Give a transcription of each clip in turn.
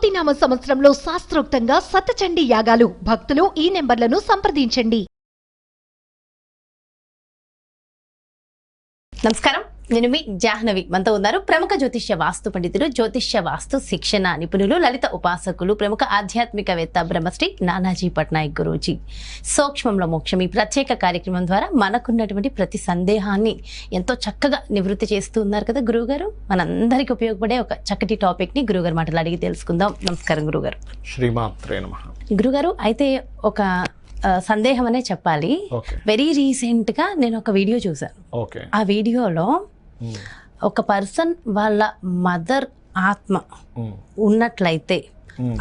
క్రోతినామ సంవత్సరంలో శాస్త్రోక్తంగా సతచండీ యాగాలు. భక్తులు ఈ నెంబర్లను సంప్రదించండి. నమస్కారం, నేను మీ జాహ్నవి. మనతో ఉన్నారు ప్రముఖ జ్యోతిష్య వాస్తు పండితులు, జ్యోతిష్య వాస్తు శిక్షణ నిపుణులు, లలిత ఉపాసకులు, ప్రముఖ ఆధ్యాత్మికవేత్త బ్రహ్మశ్రీ నానాజీ పట్నాయక్ గురూజీ. సూక్ష్మంలో మోక్షం ఈ ప్రత్యేక కార్యక్రమం ద్వారా మనకున్నటువంటి ప్రతి సందేహాన్ని ఎంతో చక్కగా నివృత్తి చేస్తూ ఉన్నారు కదా గురువుగారు. మనందరికీ ఉపయోగపడే ఒక చక్కటి టాపిక్ ని గురువుగారు మాటలు అడిగి తెలుసుకుందాం. నమస్కారం గురువుగారు. శ్రీమాత్రే నమః. గురుగారు, అయితే ఒక సందేహం అనే చెప్పాలి. వెరీ రీసెంట్ గా నేను ఒక వీడియో చూసాను. ఆ వీడియోలో ఒక పర్సన్ వాళ్ళ మదర్ ఆత్మ ఉన్నట్లయితే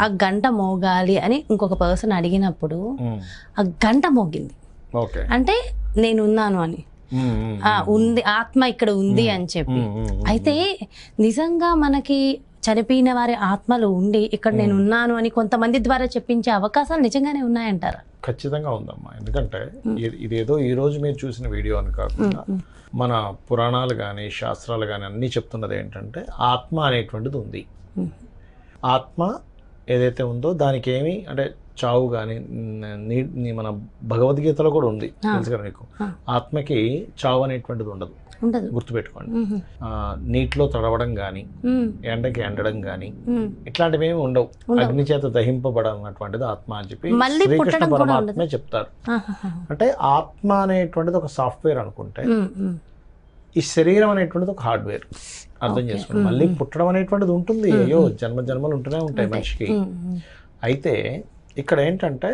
ఆ గంట మోగాలి అని ఇంకొక పర్సన్ అడిగినప్పుడు ఆ గంట మోగింది. అంటే నేనున్నాను అని, ఉంది ఆత్మ ఇక్కడ ఉంది అని చెప్పి. అయితే నిజంగా మనకి చనిపోయిన వారి ఆత్మలు ఉండి ఇక్కడ నేను ఉన్నాను అని కొంతమంది ద్వారా చెప్పించే అవకాశాలు నిజంగానే ఉన్నాయంటారా? ఖచ్చితంగా ఉందమ్మా. ఎందుకంటే ఇదేదో ఈ రోజు మీరు చూసిన వీడియో అని కాకుండా మన పురాణాలు కానీ శాస్త్రాలు కానీ అన్నీ చెప్తున్నది ఏంటంటే ఆత్మ అనేటువంటిది ఉంది. ఆత్మ ఏదైతే ఉందో దానికి ఏమి అంటే చావు కానీ మన భగవద్గీతలో కూడా ఉంది, తెలుసు కదా మీకు. ఆత్మకి చావు అనేటువంటిది ఉండదు, గుర్తుపెట్టుకోండి. నీటిలో తడవడం కానీ ఎండకి ఎండడం కానీ ఇట్లాంటివి ఏమి ఉండవు. అగ్ని చేత దహింపబడనటువంటిది ఆత్మ అని చెప్పి శ్రీకృష్ణ పరమాత్మే చెప్తారు. అంటే ఆత్మ అనేటువంటిది ఒక సాఫ్ట్వేర్ అనుకుంటే ఈ శరీరం అనేటువంటిది ఒక హార్డ్వేర్. అర్థం చేసుకోండి. మళ్ళీ పుట్టడం అనేటువంటిది ఉంటుంది. అయ్యో జన్మలు ఉంటూనే ఉంటాయి మనిషికి. అయితే ఇక్కడ ఏంటంటే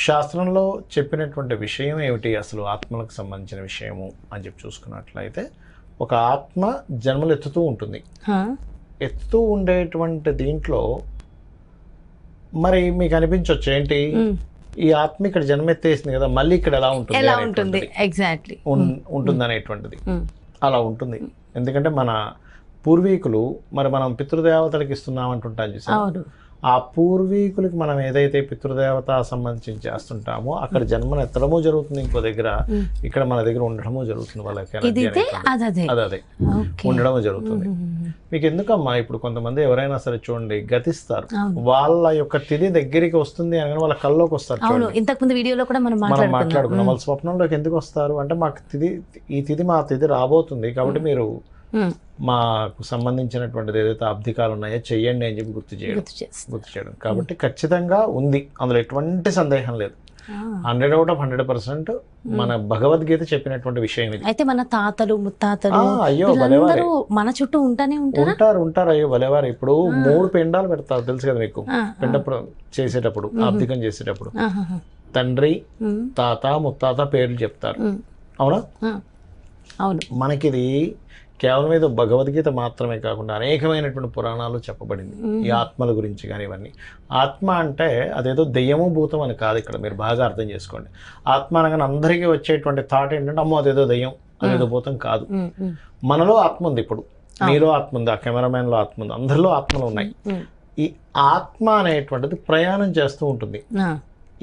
శాస్త్రంలో చెప్పినటువంటి విషయం ఏమిటి, అసలు ఆత్మలకు సంబంధించిన విషయము అని చెప్పి చూసుకున్నట్లయితే ఒక ఆత్మ జన్మలు ఎత్తుతూ ఉంటుంది. ఎత్తుతూ ఉండేటువంటి దీంట్లో మరి మీకు అనిపించవచ్చు ఏంటి, ఈ ఆత్మ ఇక్కడ జన్మ ఎత్తేసింది కదా, మళ్ళీ ఇక్కడ ఎలా ఉంటుంది ఉంటుంది అనేటువంటిది. అలా ఉంటుంది. ఎందుకంటే మన పూర్వీకులు మరి మనం పితృదేవతలకు ఇస్తున్నాం అంటుంటాం చూసారు. ఆ పూర్వీకులకి మనం ఏదైతే పితృదేవత సంబంధించి చేస్తుంటామో అక్కడ జన్మను ఎత్తడము జరుగుతుంది, ఇంకో దగ్గర ఇక్కడ మన దగ్గర ఉండడము జరుగుతుంది. వాళ్ళకి అదే ఉండడము జరుగుతుంది. మీకు ఎందుకమ్మా ఇప్పుడు కొంతమంది ఎవరైనా సరే చూడండి గతిస్తారు, వాళ్ళ యొక్క తిథి దగ్గరికి వస్తుంది అనగానే వాళ్ళ కల్లోకి వస్తారు. ఇంతకుముందు వీడియోలో కూడా మనం మాట్లాడుకున్నాం. వాళ్ళ స్వప్నంలోకి ఎందుకు వస్తారు అంటే మాకు ఈ తిథి మా తిథి రాబోతుంది కాబట్టి మీరు మాకు సంబంధించినటువంటిది ఏదైతే అబ్దికాలు ఉన్నాయో చెయ్యండి అని చెప్పి గుర్తు చేయడం. కాబట్టి ఖచ్చితంగా ఉంది, అందులో ఎటువంటి సందేహం లేదు. 100 out of 100% మన భగవద్గీత చెప్పినటువంటి విషయం ఇది. అయితే మన తాతలు ముత్తాతలు అయ్యో మన చుట్టూ ఉంటారు. అయ్యో భలేవారు. ఇప్పుడు 3 పిండాలు పెడతారు, తెలుసు కదా మీకు. పిండ చేసేటప్పుడు అబ్దికం చేసేటప్పుడు తండ్రి తాత ముత్తాత పేర్లు చెప్తారు. అవునా? అవును. మనకిది కేవలం ఏదో భగవద్గీత మాత్రమే కాకుండా అనేకమైనటువంటి పురాణాలు చెప్పబడింది ఈ ఆత్మల గురించి కానీ ఇవన్నీ. ఆత్మ అంటే అదేదో దెయ్యము భూతం అని కాదు. ఇక్కడ మీరు బాగా అర్థం చేసుకోండి. ఆత్మ అనగానే అందరికీ వచ్చేటువంటి థాట్ ఏంటంటే అమ్మో అదేదో దెయ్యం అదేదో భూతం కాదు. మనలో ఆత్మ ఉంది, ఇప్పుడు మీలో ఆత్మ ఉంది, ఆ కెమెరామెన్లో ఆత్మ ఉంది, అందరిలో ఆత్మలు ఉన్నాయి. ఈ ఆత్మ అనేటువంటిది ప్రయాణం చేస్తూ ఉంటుంది.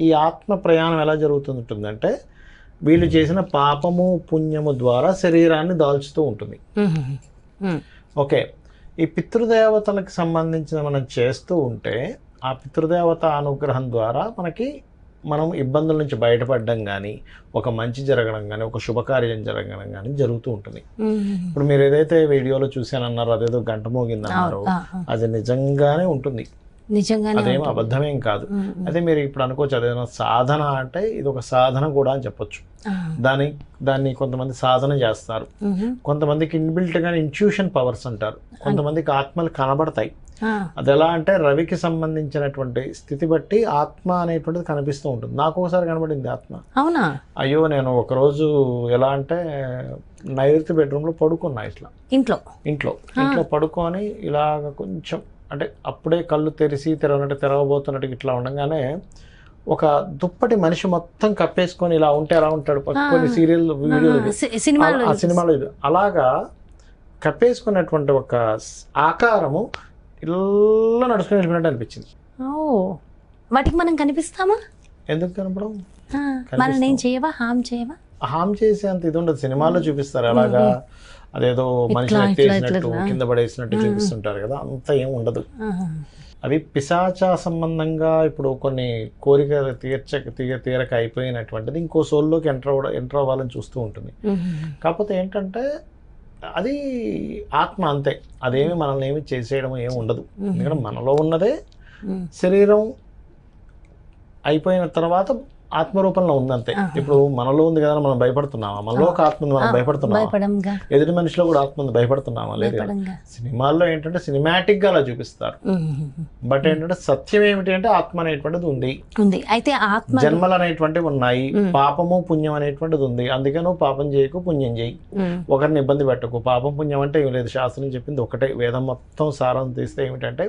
ఈ ఆత్మ ప్రయాణం ఎలా జరుగుతుంటుందంటే వీళ్ళు చేసిన పాపము పుణ్యము ద్వారా శరీరాన్ని దాల్చుతూ ఉంటుంది. ఓకే, ఈ పితృదేవతలకు సంబంధించిన మనం చేస్తూ ఉంటే ఆ పితృదేవత అనుగ్రహం ద్వారా మనం ఇబ్బందుల నుంచి బయటపడడం కానీ ఒక మంచి జరగడం కానీ ఒక శుభకార్యం జరగడం కానీ జరుగుతూ ఉంటుంది. ఇప్పుడు మీరు ఏదైతే వీడియోలో చూసానన్నారో అదేదో గంట మోగిందన్నారు, అది నిజంగానే ఉంటుంది, అదేమో అబద్ధమేం కాదు. అదే మీరు ఇప్పుడు అనుకోవచ్చు అదేమో సాధన అంటే ఇది ఒక సాధన కూడా అని చెప్పొచ్చు. దాన్ని కొంతమంది సాధన చేస్తారు, కొంతమందికి ఇన్బిల్ట్ గా ఇన్ట్యూషన్ పవర్స్ అంటారు, కొంతమందికి ఆత్మలు కనబడతాయి. అది ఎలా అంటే రవికి సంబంధించినటువంటి స్థితి బట్టి ఆత్మ అనేటువంటిది కనిపిస్తూ ఉంటుంది. నాకు ఒకసారి కనబడింది ఆత్మ. అవునా? అయ్యో నేను ఒకరోజు ఎలా అంటే నైరుతి బెడ్రూమ్ లో పడుకున్నా, ఇట్లా ఇంట్లో పడుకొని ఇలాగ కొంచెం అంటే అప్పుడే కళ్ళు తెరవబోతున్నట్టు ఇట్లా ఉండగానే ఒక దుప్పటి మనిషి మొత్తం కప్పేసుకొని ఇలా ఉంటే ఎలా ఉంటాడు కొన్ని సీరియల్ వీడియోలు సినిమాలో అలాగా కప్పేసుకున్నటువంటి ఒక ఆకారము ఇలా నడుచుకుని వెళ్ళిపోయినట్టు అనిపించింది. వాటికి మనం కనిపిస్తామా? ఎందుకు కనపడం? హామ్ చేసే అంత ఇది ఉండదు. సినిమాల్లో చూపిస్తారు అలాగా, అదేదో మనిషిని ఎత్తేసినట్టు కింద పడేసినట్టు చూపిస్తుంటారు కదా, అంత ఏం ఉండదు. అవి పిశాచ సంబంధంగా ఇప్పుడు కొన్ని కోరిక తీరక అయిపోయినటువంటిది ఇంకో సోల్లోకి ఎంటర్ అవ్వాలని చూస్తూ ఉంటుంది. కాకపోతే ఏంటంటే అది ఆత్మ అంతే, అదేమి మనల్ని ఏమి చేసేయడం ఏమి ఉండదు. ఎందుకంటే మనలో ఉన్నదే శరీరం అయిపోయిన తర్వాత ఆత్మరూపంలో ఉంది అంతే. ఇప్పుడు మనలో ఉంది కదా, మనం భయపడుతున్నామా? మనలో ఒక ఆత్మ ఉంది, మనం భయపడుతున్నామా? ఎదుటి మనిషిలో కూడా ఆత్మ ఉంది, భయపడుతున్నామా? లేదు కదా. సినిమాల్లో ఏంటంటే సినిమాటిక్ గా అలా చూపిస్తారు, బట్ ఏంటంటే సత్యం ఏమిటి అంటే ఆత్మ అనేటువంటిది ఉంది. అయితే ఆత్మ జన్మలు అనేటువంటివి ఉన్నాయి, పాపము పుణ్యం అనేటువంటిది ఉంది. అందుకే నువ్వు పాపం చేయకు, పుణ్యం చేయి, ఒకరిని ఇబ్బంది పెట్టకు. పాపం పుణ్యం అంటే ఏం లేదు, శాస్త్రం చెప్పింది ఒకటే. వేదం మొత్తం సారం తీస్తే ఏమిటంటే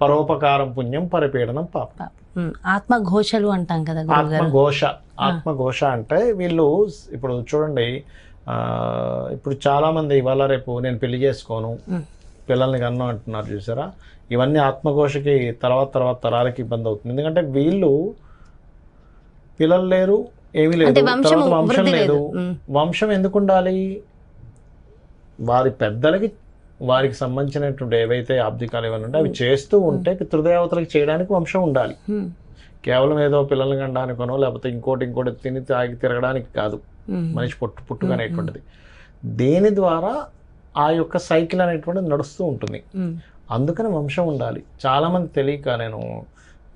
పరోపకారం పుణ్యం, పరిపీడనం పాపం. ఆత్మఘోషలు అంటాం కదా. ఆత్మఘోష అంటే వీళ్ళు ఇప్పుడు చూడండి, ఇప్పుడు చాలా మంది ఇవాళ రేపు నేను పెళ్లి చేసుకోను, పిల్లల్ని కన్ను అంటున్నారు చూసారా. ఇవన్నీ ఆత్మఘోషకి తర్వాత తరాలకి ఇబ్బంది అవుతుంది. ఎందుకంటే వీళ్ళు పిల్లలు లేరు, ఏమీ లేదు, వంశం లేదు. వంశం ఎందుకు ఉండాలి? వారి పెద్దలకి వారికి సంబంధించినటువంటి ఏవైతే ఆబ్దికాలు ఏమైనా ఉంటే అవి చేస్తూ ఉంటే పితృదేవతలకు చేయడానికి వంశం ఉండాలి. కేవలం ఏదో పిల్లల్ని కనడానికనో లేకపోతే ఇంకోటి తిని తాగి తిరగడానికి కాదు. మనిషి పుట్టుక అనేటువంటిది దేని ద్వారా ఆ యొక్క సైకిల్ అనేటువంటిది నడుస్తూ ఉంటుంది. అందుకని వంశం ఉండాలి. చాలామంది తెలియక, నేను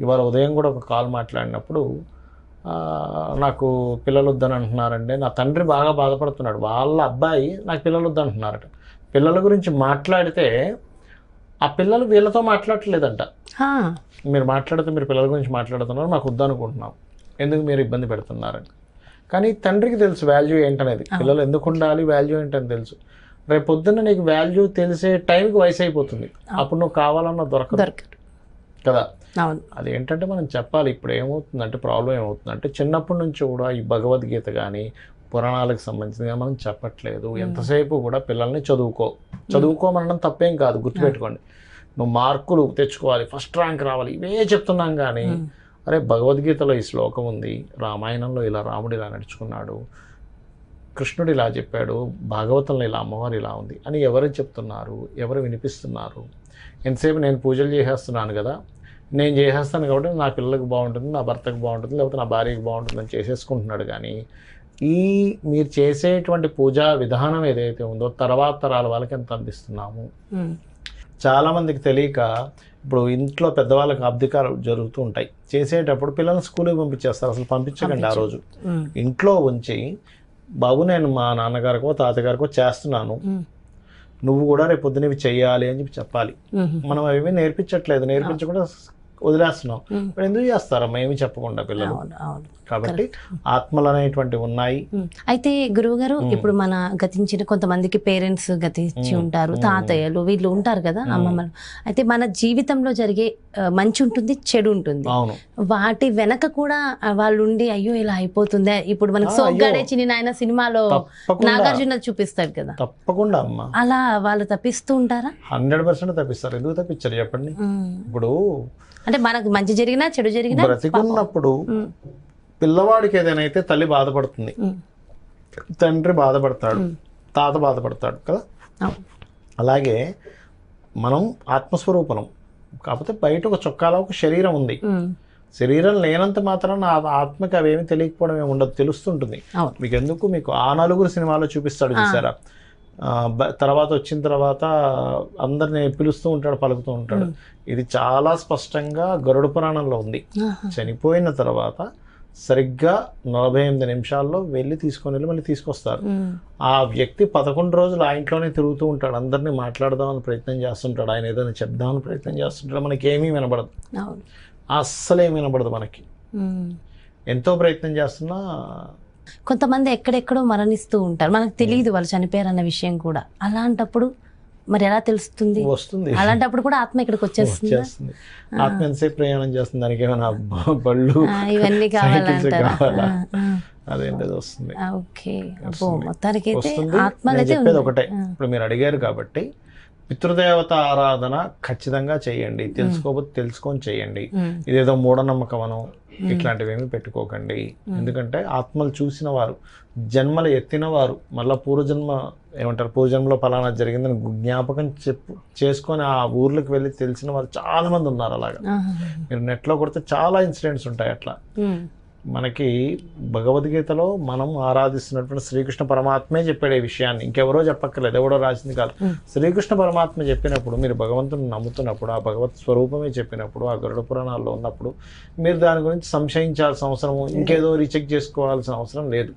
ఇవాళ ఉదయం కూడా ఒక కాల్ మాట్లాడినప్పుడు నాకు పిల్లలు వద్దని అంటున్నారండి, నా తండ్రి బాగా బాధపడుతున్నాడు, వాళ్ళ అబ్బాయి నాకు పిల్లలు వద్దంటున్నారట. పిల్లల గురించి మాట్లాడితే ఆ పిల్లలు వీళ్ళతో మాట్లాడట్లేదంట. మీరు మాట్లాడితే మీరు పిల్లల గురించి మాట్లాడుతున్నారు, నాకు వద్దనుకుంటున్నాం, ఎందుకు మీరు ఇబ్బంది పెడుతున్నారని. కానీ తండ్రికి తెలుసు వాల్యూ ఏంటనేది, పిల్లలు ఎందుకు ఉండాలి, వాల్యూ ఏంటని తెలుసు. రేపు పొద్దున్న నీకు వాల్యూ తెలిసే టైంకి వయసు అయిపోతుంది, అప్పుడు నువ్వు కావాలన్నా దొరకదు కదా. అది ఏంటంటే మనం చెప్పాలి. ఇప్పుడు ఏమవుతుందంటే ప్రాబ్లం ఏమవుతుందంటే చిన్నప్పటి నుంచి కూడా ఈ భగవద్గీత కానీ పురాణాలకు సంబంధించిందిగా మనం చెప్పట్లేదు. ఎంతసేపు కూడా పిల్లల్ని చదువుకోమనడం తప్పేం కాదు, గుర్తుపెట్టుకోండి. నువ్వు మార్కులు తెచ్చుకోవాలి, ఫస్ట్ ర్యాంక్ రావాలి, ఇవే చెప్తున్నాం. కానీ అరే భగవద్గీతలో ఈ శ్లోకం ఉంది, రామాయణంలో ఇలా రాముడు ఇలా నడుచుకున్నాడు, కృష్ణుడు ఇలా చెప్పాడు, భాగవతంలో ఇలా అమ్మవారు ఇలా ఉంది అని ఎవరు చెప్తున్నారు, ఎవరు వినిపిస్తున్నారు? ఎంతసేపు నేను పూజలు చేసేస్తున్నాను కదా, నేను చేసేస్తాను కాబట్టి నా పిల్లలకు బాగుంటుంది, నా భర్తకు బాగుంటుంది, లేకపోతే నా భార్యకు బాగుంటుంది అని చేసేసుకుంటున్నాడు. కానీ ఈ మీరు చేసేటువంటి పూజా విధానం ఏదైతే ఉందో తర్వాత తరాల వాళ్ళకి ఎంత అందిస్తున్నాము? చాలామందికి తెలియక ఇప్పుడు ఇంట్లో పెద్దవాళ్ళకి అబ్దికాలు జరుగుతూ ఉంటాయి. చేసేటప్పుడు పిల్లల్ని స్కూల్కి పంపించేస్తారు. అసలు పంపించకండి. ఆ రోజు ఇంట్లో ఉంచి, బాబు నేను మా నాన్నగారికో తాతగారికో చేస్తున్నాను, నువ్వు కూడా రేపు పొద్దున ఇవి చెయ్యాలి అని చెప్పాలి. మనం అవి నేర్పించట్లేదు, నేర్పించకుండా వదిలేస్తున్నాం. ఇప్పుడు ఎందుకు చేస్తారమ్మా ఏమి చెప్పకుండా పిల్లలు? కాబట్టి ఆత్మలు అనేటువంటివి ఉన్నాయి. అయితే గురువు గారు, ఇప్పుడు మన గతించిన కొంతమందికి పేరెంట్స్ గతించి ఉంటారు, తాతయ్యలు వీళ్ళు ఉంటారు కదా, అమ్మమ్మలు. అయితే మన జీవితంలో జరిగే మంచి ఉంటుంది, చెడు ఉంటుంది. వాటి వెనక కూడా వాళ్ళు ఉండి అయ్యో ఇలా అయిపోతుందే. ఇప్పుడు మనకి సోగ్గాడే చిన్ని నాయన సినిమాలో నాగార్జున చూపిస్తాడు కదా, తప్పకుండా అమ్మా అలా వాళ్ళు తప్పిస్తూ ఉంటారా? 100% తప్పిస్తారు. ఎందుకు తప్పించారు చెప్పండి? ఇప్పుడు అంటే మనకు మంచి జరిగినా చెడు జరిగినా బ్రతికున్నప్పుడు పిల్లవాడికి ఏదైనా అయితే తల్లి బాధపడుతుంది, తండ్రి బాధపడతాడు, తాత బాధపడతాడు కదా. అలాగే మనం ఆత్మస్వరూపం. కాకపోతే బయట ఒక చొక్కాలో ఒక శరీరం ఉంది. శరీరం లేనంత మాత్రాన ఆత్మకి అవేమి తెలియకపోవడం ఏమి ఉండదు, తెలుస్తుంటుంది. మీకు ఎందుకు, మీకు ఆ 4 సినిమాలో చూపిస్తాడు చూసారా, తర్వాత వచ్చిన తర్వాత అందరిని పిలుస్తూ ఉంటాడు, పలుకుతూ ఉంటాడు. ఇది చాలా స్పష్టంగా గరుడ పురాణంలో ఉంది. చనిపోయిన తర్వాత సరిగ్గా 48 నిమిషాల్లో వెళ్ళి మళ్ళీ తీసుకొస్తారు. ఆ వ్యక్తి 11 రోజులు ఆ ఇంట్లోనే తిరుగుతూ ఉంటాడు, అందరినీ మాట్లాడదామని ప్రయత్నం చేస్తుంటాడు, ఆయన ఏదైనా చెప్దామని ప్రయత్నం చేస్తుంటాడు. మనకి ఏమీ వినబడదు, అస్సలేమీ వినబడదు. మనకి ఎంతో ప్రయత్నం చేస్తున్నా కొంతమంది ఎక్కడెక్కడో మరణిస్తూ ఉంటారు, మనకు తెలియదు వాళ్ళు చనిపోయారన్న విషయం కూడా. అలాంటప్పుడు మరి ఎలా తెలుస్తుంది? వస్తుంది. అలాంటప్పుడు కూడా ఆత్మ ఇక్కడికి వచ్చేస్తుంది. ఆత్మ ఎంతసేపు ప్రయాణం చేస్తుంది, దానికి ఏమైనా బళ్ళు ఇవన్నీ కావాలంటారా? అదేంటది వస్తుంది. ఓకే, మొత్తానికి చెప్పేది ఒకటే. ఇప్పుడు మీరు అడిగారు కాబట్టి పితృదేవత ఆరాధన ఖచ్చితంగా చేయండి. తెలుసుకోకపోతే తెలుసుకొని చేయండి. ఇదేదో మూఢనమ్మకమనో ఇట్లాంటివి ఏమీ పెట్టుకోకండి. ఎందుకంటే ఆత్మలు చూసిన వారు, జన్మలు ఎత్తిన వారు, మళ్ళా పూర్వజన్మ ఏమంటారు పూజంలో ఫలానా జరిగిందని జ్ఞాపకం చేసుకొని ఆ ఊర్లోకి వెళ్ళి తెలిసిన వాళ్ళు చాలా మంది ఉన్నారు. అలాగా మీరు నెట్లో కొడితే చాలా ఇన్సిడెంట్స్ ఉంటాయి అట్లా. మనకి భగవద్గీతలో మనం ఆరాధిస్తున్నటువంటి శ్రీకృష్ణ పరమాత్మే చెప్పాడు ఈ విషయాన్ని, ఇంకెవరో చెప్పక్కర్లేదు, ఎవడో రాసింది కాదు. శ్రీకృష్ణ పరమాత్మ చెప్పినప్పుడు, మీరు భగవంతుని నమ్ముతున్నప్పుడు, ఆ భగవత్ స్వరూపమే చెప్పినప్పుడు, ఆ గరుడ పురాణాల్లో ఉన్నప్పుడు మీరు దాని గురించి సంశయించాల్సిన అవసరం, ఇంకేదో రీచెక్ చేసుకోవాల్సిన అవసరం లేదు.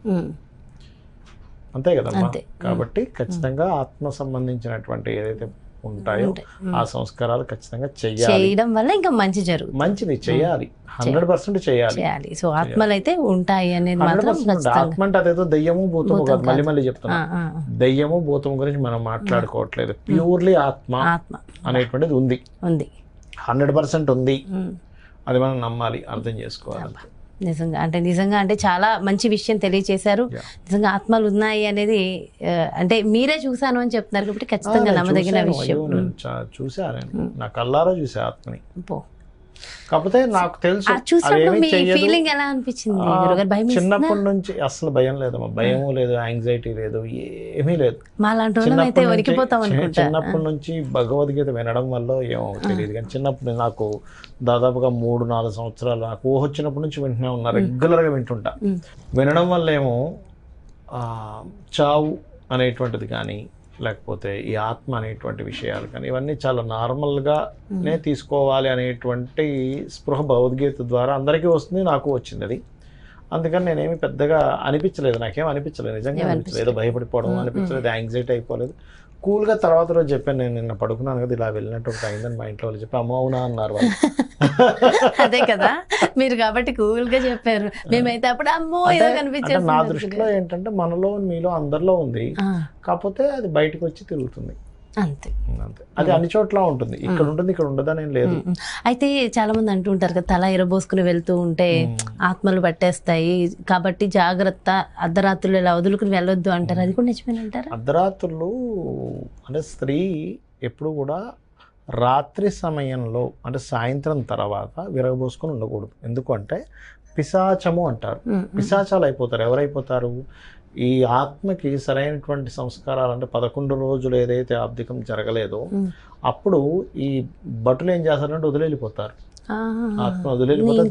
అంతే కదమ్మా. కాబట్టి ఖచ్చితంగా ఆత్మ సంబంధించినటువంటి ఏదైతే ఉంటాయో ఆ సంస్కారాలు ఖచ్చితంగా చేయడం వల్ల ఇంకా మంచి జరుగుతుంది. మంచిది చేయాలి, 100% చేయాలి. సో ఆత్మలు అయితే ఉంటాయి అనేది మాత్రం ఆత్మ అంటే అదేదో దెయ్యము భూతము కాదు. మళ్ళీ చెప్తున్నా, దెయ్యము భూతము గురించి మనం మాట్లాడుకోవట్లేదు. ప్యూర్లీ ఆత్మ అనేటువంటిది ఉంది, 100% ఉంది. అది మనం నమ్మాలి, అర్థం చేసుకోవాలి. నిజంగా అంటే చాలా మంచి విషయం తెలియచేశారు. నిజంగా ఆత్మలు ఉన్నాయి అనేది అంటే మీరే చూసాను అని చెప్తున్నారు కాబట్టి ఖచ్చితంగా నమ్మదగిన విషయం. చూసాను, నా కళ్ళారా చూసా ఆత్మని. కాకపోతే నాకు తెలుసు ఫీలింగ్ ఎలా అనిపించింది? చిన్నప్పటి నుంచి అసలు భయం లేదమ్మా, భయము లేదు, యాంగ్జైటీ లేదు, ఏమీ లేదు. చిన్నప్పటి నుంచి భగవద్గీత వినడం వల్ల ఏమో తెలియదు కానీ చిన్నప్పుడు నాకు దాదాపుగా 3-4 సంవత్సరాలు నాకు ఊహ వచ్చినప్పటి నుంచి వింటూనే ఉన్నా, రెగ్యులర్గా వింటుంటా. వినడం వల్ల ఏమో చావు అనేటువంటిది కానీ లేకపోతే ఈ ఆత్మ అనేటువంటి విషయాలు కానీ ఇవన్నీ చాలా నార్మల్గానే తీసుకోవాలి అనేటువంటి స్పృహ భగవద్గీత ద్వారా అందరికీ వస్తుంది, నాకు వచ్చింది అది. అందుకని నేనేమి పెద్దగా అనిపించలేదు, నాకేం అనిపించలేదు, నిజంగా అనిపించలేదు, ఏదో భయపడిపోవడం అనిపించలేదు, యాంగ్జైటీ అయిపోలేదు. కూల్గా తర్వాత రోజు చెప్పాను, నేను నిన్న పడుకున్నాను కదా ఇలా వెళ్ళినట్టు ఒకటి అయిందని మా ఇంట్లో వాళ్ళు చెప్పి, అమ్మ అవునా అన్నారు వాళ్ళు. అదే కదా మీరు కాబట్టి కూల్గా చెప్పారు. మేమైతే అప్పుడు అమ్మో ఏదో కనిపించేది. నా దృష్టిలో ఏంటంటే మనలో మీలో అందరిలో ఉంది, కాకపోతే అది బయటకు వచ్చి తిరుగుతుంది అంతే. అది అన్ని చోట్ల ఉంటుంది, ఇక్కడ ఉంటుంది ఇక్కడ ఉండదని ఏం లేదు. అయితే చాలా మంది అంటూ ఉంటారు కదా, తల ఎరబోసుకుని వెళ్తూ ఉంటే ఆత్మలు పట్టేస్తాయి కాబట్టి జాగ్రత్త, అర్ధరాత్రులు ఇలా వదులుకుని వెళ్ళొద్దు అంటారు. అది కూడా నిజమేనంటారా? అర్ధరాత్రులు అంటే స్త్రీ ఎప్పుడు కూడా రాత్రి సమయంలో అంటే సాయంత్రం తర్వాత విరగబోసుకొని ఉండకూడదు. ఎందుకంటే పిశాచము అంటారు, పిశాచాలు అయిపోతారు. ఎవరైపోతారు? ఈ ఆత్మకి సరైనటువంటి సంస్కారాలు అంటే 11 రోజులు ఏదైతే ఆబ్దికం జరగలేదో అప్పుడు ఈ భటులు ఏం చేస్తారంటే వదిలేళ్ళిపోతారు. ఆత్మ వదిలేళ్ళిపోతారు,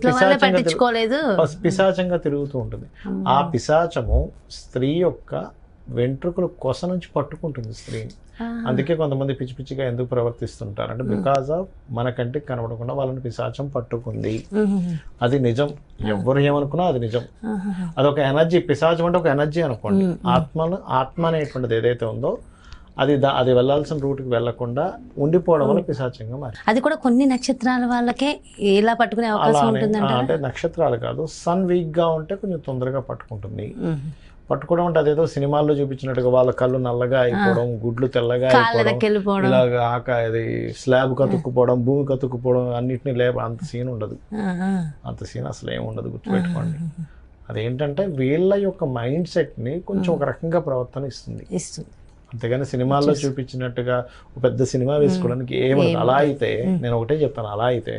పిశాచంగా తిరుగుతూ ఉంటుంది. ఆ పిశాచము స్త్రీ యొక్క వెంట్రుకలు కొస నుంచి పట్టుకుంటుంది స్త్రీని. అందుకే కొంతమంది పిచ్చి పిచ్చిగా ఎందుకు ప్రవర్తిస్తుంటారు అంటే బికాజ్ ఆఫ్ మన కంటికి కనబడకుండా వాళ్ళని పిశాచం పట్టుకుంది. అది నిజం, ఎవరు ఏమనుకున్నా అది నిజం. అదొక ఎనర్జీ, పిశాచం అంటే ఒక ఎనర్జీ అనుకోండి. ఆత్మ అనేటువంటిది ఏదైతే ఉందో అది వెళ్ళాల్సిన రూట్కి వెళ్లకుండా ఉండిపోవడం వల్ల పిశాచంగా మారి. అది కూడా కొన్ని నక్షత్రాల వాళ్ళకే ఇలా పట్టుకునే అవకాశం ఉంటుంది. అంటే నక్షత్రాలు కాదు, సన్ వీక్ గా ఉంటే కొంచెం తొందరగా పట్టుకుంటుంది. పట్టుకోవడం అంటే అదేదో సినిమాల్లో చూపించినట్టుగా వాళ్ళ కళ్ళు నల్లగా అయిపోవడం, గుడ్లు తెల్లగా అయిపోవడం, ఇలాగా అది స్లాబ్ కతుక్కుపోవడం, భూమి కతుక్కుపోవడం అన్నిటినీ అంత సీన్ ఉండదు. అంత సీన్ అసలు ఏమి ఉండదు, గుర్తుపెట్టుకోండి. అదేంటంటే వీళ్ళ యొక్క మైండ్ సెట్ ని కొంచెం ఒక రకంగా ప్రవర్తన ఇస్తుంది. అంతేగాని సినిమాల్లో చూపించినట్టుగా ఒక పెద్ద సినిమా వేసుకోవడానికి ఏమవుతుంది. అలా అయితే నేను ఒకటే చెప్తాను, అలా అయితే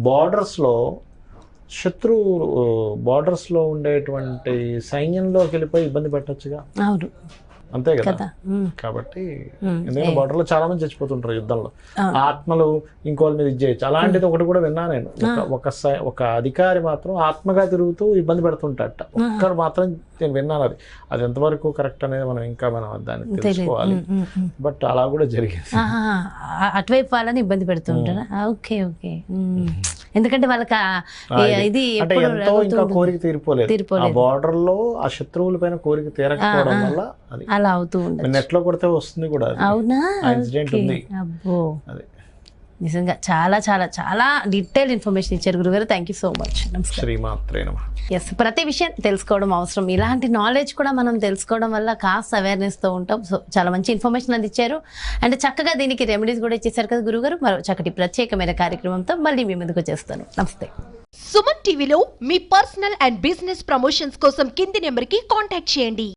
బార్డర్స్లో బార్డర్స్లో ఉండేటువంటి సైన్యంలోకి వెళ్ళిపోయి ఇబ్బంది పెట్టచ్చుగా. అవును, అంతే కదా. కాబట్టి ఎందుకంటే బార్డర్లో చాలా మంది చచ్చిపోతుంటారు యుద్ధంలో, ఆత్మలు ఇంకోళ్ళ మీద చేయొచ్చు. అలాంటిది ఒకటి కూడా విన్నా నేను. ఒక అధికారి మాత్రం ఆత్మగా తిరుగుతూ ఇబ్బంది పెడుతుంటాట, ఒక్కరు మాత్రం నేను విన్నాను. అది ఎంతవరకు కరెక్ట్ అనేది మనం దాన్ని తెలుసుకోవాలి. బట్ అలా కూడా జరిగింది. అటువైపు వాళ్ళని ఇబ్బంది పెడుతుంటారా? Okay okay. ఎందుకంటే వాళ్ళకి ఇది అంటే ఎంతో ఇంకా కోరిక తీరిపోలేదు. ఆ బార్డర్ లో ఆ శత్రువుల పైన కోరిక తీరకపోవడం వల్ల అది అలా అవుతూ ఉంటుంది. నెట్ లో కొడితే వస్తుంది కూడా. అవునా? ఇన్సిడెంట్ ఉంది. అబ్బో, నిజంగా చాలా చాలా చాలా డీటెయిల్ ఇన్ఫర్మేషన్ ఇచ్చారు గురుగారు. Thank you so much. శ్రీమాత్రే నమః. ఎస్, ప్రతి విషయం తెలుసుకోవడం అవసరం. ఇలాంటి నాలెడ్జ్ కూడా మనం తెలుసుకోవడం వల్ల కాస్త అవేర్నెస్తో ఉంటాం. సో చాలా మంచి ఇన్ఫర్మేషన్ అందించారు అండ్ చక్కగా దీనికి రెమెడీస్ కూడా ఇచ్చేసారు కదా గురుగారు. మరో చక్కటి ప్రత్యేకమైన కార్యక్రమంతో మళ్ళీ మీ ముందుకు వచ్చేస్తాను. నమస్తే. సుమన్ టీవీలో మీ పర్సనల్ అండ్ బిజినెస్ ప్రమోషన్స్ కోసం కింది నెంబర్కి కాంటాక్ట్ చేయండి.